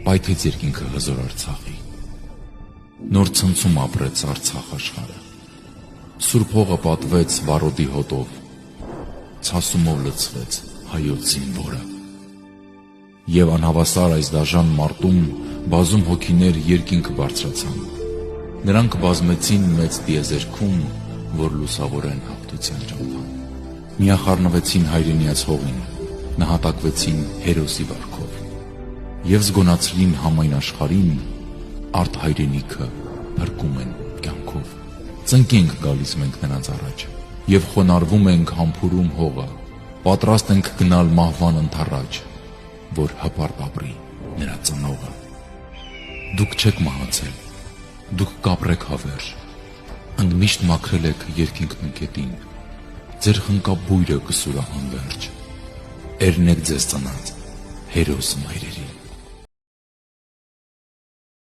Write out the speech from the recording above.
պայթեց երկինքը հզոր Արցախի, նոր ցնցում ապրեց Արցախ աշխարհը, Սուրբ հողը պատվեց վարոդի հոտով, ցասումով լցվեց հայոց զինվորը։ Եվ անհավասար այս դաժան մարտում բազում հոգիներ երկինք բարձրացան, նրանք բազմեցին մեծ տիեզերքում, որ լուսավորեն հաղթության ճամփան, միախառնվեցին հայրենիաց հողին, նահատակվեցին հերոսի վարքով և զգոնացրին համայն աշխարհին, արդ հայրենիքը փրկում են կյանքով։ Ծնկենք գալիս մենք նրանց առաջ և խոնարհվում ենք համբուրում հողը, պատրաստ ենք գնալ մահվան ընդառաջ, որ հպարտ ապրի նրա ծնողը։ Դուք չեք մահացել, դուք կապրեք հավերժ, ընդմիշտ մաքրել եք երկինքն ու գետին, ձեր խնկաբույրը կսուրա անվերջ, էրնեք ձեզ ծնած հերոս մայրերի։